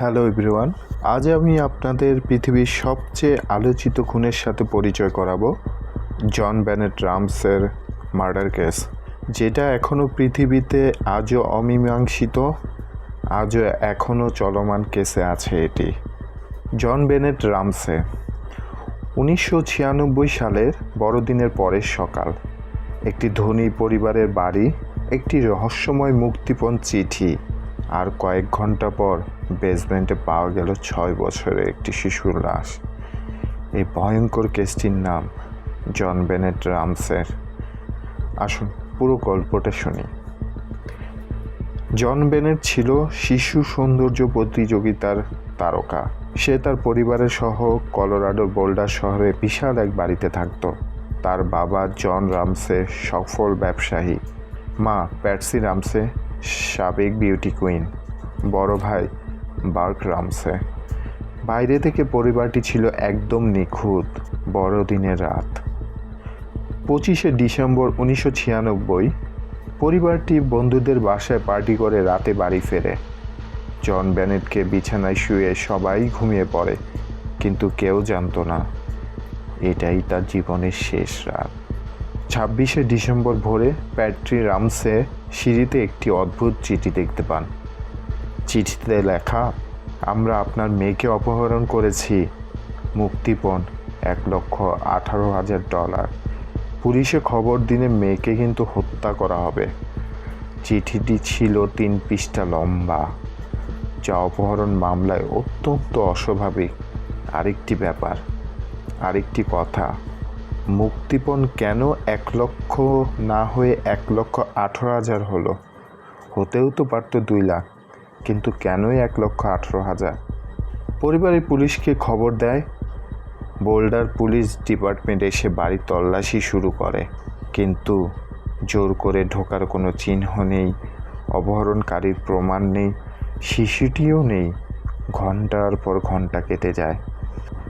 Hello everyone, আজ আমি আপনাদের পৃথিবীর সবচেয়ে আলোচিত খুনের সাথে পরিচয় করাবো জন বেনেট রামসের মার্ডার কেস, যেটা এখনও পৃথিবীতে আজও অমীমাংসিত, আজও এখনও চলমান কেসে আছে এটি। জন বেনেট রামসে 1996 সালের বড়দিনের পরের সকাল, একটি ধনী পরিবারের বাড়ি, একটি রহস্যময় মুক্তিপণ চিঠি, আর কয়েক ঘন্টা পর বেসমেন্টে পাওয়া গেল 6 বছরের একটি শিশুর লাশ। এই ভয়ঙ্কর কেসটির নাম জন বেনেট রামসের। আসুন পুরো গল্পটা শুনি। জন বেনেট ছিল শিশু সৌন্দর্য প্রতিযোগিতার তারকা। সে তার পরিবারের সহ কলোরাডোর বোল্ডার শহরে বিশাল এক বাড়িতে থাকত। তার বাবা জন রামসে সফল ব্যবসায়ী, মা প্যাটসি রামসে সাবেক বিউটি কুইন, বড় ভাই বার্ক রামসে। বাইরে থেকে পরিবারটি ছিল একদম নিখুঁত। বড়দিনের রাত, 25শে ডিসেম্বর 1996। পরিবারটি বন্ধুদের বাসায় পার্টি করে রাতে বাড়ি ফেরে। জন বেনেটকে বিছানায় শুয়ে সবাই ঘুমিয়ে পড়ে, কিন্তু কেউ জানতো না এটাই তার জীবনের শেষ রাত। 26শে ডিসেম্বর ভোরে প্যাট্রি রামসে সিঁড়িতে একটি অদ্ভুত চিঠি দেখতে পান। চিঠিতে লেখা, আমরা আপনার মেয়েকে অপহরণ করেছি, মুক্তিপণ $1,18,000। পুলিশে খবর দিলে মেয়েকে কিন্তু হত্যা করা হবে। চিঠিটি ছিল 3 পৃষ্ঠা লম্বা, যা অপহরণ মামলায় অত্যন্ত অস্বাভাবিক। আরেকটি ব্যাপার, আরেকটি কথা, মুক্তিপণ কেন 1 লক্ষ না হয়ে 1,18,000 হলো? হতেও তো পারত 2 লাখ, কিন্তু কেনই 1,18,000? পরিবারের পুলিশকে খবর দেয়। বোল্ডার পুলিশ ডিপার্টমেন্ট এসে বাড়ি তল্লাশি শুরু করে, কিন্তু জোর করে ঢোকার কোনো চিহ্ন নেই, অপহরণকারীর প্রমাণ নেই, শিশুটিও নেই। ঘন্টার পর ঘন্টা কেটে যায়।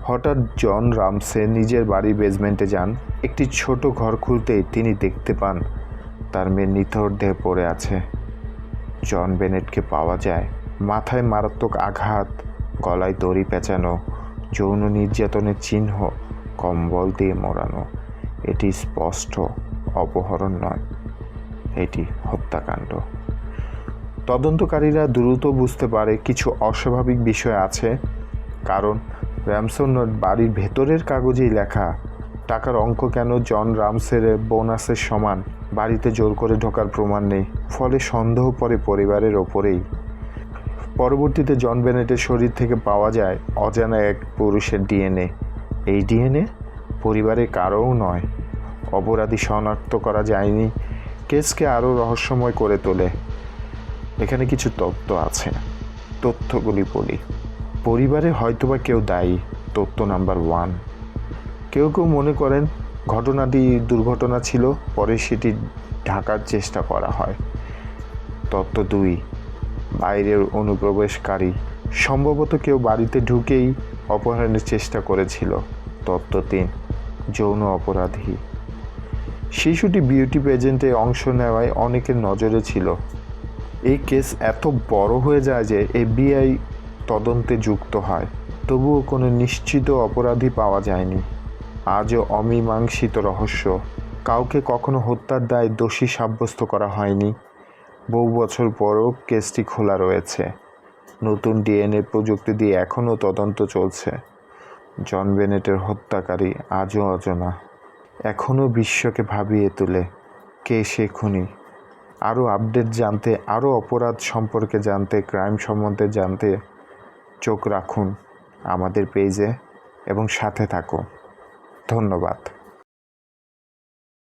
হঠাৎ জন রামসে নিজের বাড়ির বেসমেন্টে যান। একটি ছোট ঘর খুলতেই তিনি দেখতে পান তার মেয়ে নিথর দেহে পড়ে আছে। জন বেনেটকে পাওয়া যায়, মাথায় মারাত্মক আঘাত, গলায় দড়ি পেঁচানো, যৌন নির্যাতনের চিহ্ন, কম্বল দিয়ে মোড়ানো। এটি স্পষ্ট অপহরণ নয়, এটি হত্যাকাণ্ড। তদন্তকারীরা দ্রুত বুঝতে পারে কিছু অস্বাভাবিক বিষয় আছে, কারণ র্যামসন বাড়ির ভেতরের কাগজেই লেখা। টাকার অঙ্ক কেন জন রামসের বোনাসের সমান। বাড়িতে জোর করে ঢোকার প্রমাণ নেই, ফলে সন্দেহ পড়ে পরিবারের ওপরেই। পরবর্তীতে জন বেনেটের শরীর থেকে পাওয়া যায় অজানা এক পুরুষের ডিএনএ। এই ডিএনএ পরিবারের কারোও নয়। অপরাধী শনাক্ত করা যায়নি, কেসকে আরও রহস্যময় করে তোলে। এখানে কিছু তথ্য আছে, তথ্যগুলি বলি। পরিবারে হয়তোবা কেউ দায়ী। তথ্য নাম্বার 1, কেউ কেউ মনে করেন ঘটনাটি দুর্ঘটনা ছিল, পরে সেটি ঢাকার চেষ্টা করা হয়। তথ্য 2, বাইরের অনুপ্রবেশকারী, সম্ভবত কেউ বাড়িতে ঢুকেই অপহরণের চেষ্টা করেছিল। তথ্য 3, যৌন অপরাধী, শিশুটি বিউটি পেজেন্টে অংশ নেওয়ায় অনেকের নজরে ছিল। এই কেস এত বড় হয়ে যায় যে FBI তদন্তে যুক্ত হয়, তবুও কোনো নিশ্চিত অপরাধী পাওয়া যায়নি। আজও অমীমাংসিত রহস্য, কাউকে কখনো হত্যার দায়ে দোষী সাব্যস্ত করা হয়নি। বহু বছর পরও কেসটি খোলা রয়েছে। নতুন ডিএনএ প্রযুক্তি দিয়ে এখনও তদন্ত চলছে। জন বেনেটের হত্যাকারী আজও অজানা, এখনও বিশ্বকে ভাবিয়ে তোলে কে সে খুনি। আরও আপডেট জানতে, আরও অপরাধ সম্পর্কে জানতে, ক্রাইম সম্বন্ধে জানতে চোখ রাখুন আমাদের পেজে এবং সাথে থাকুন। ধন্যবাদ।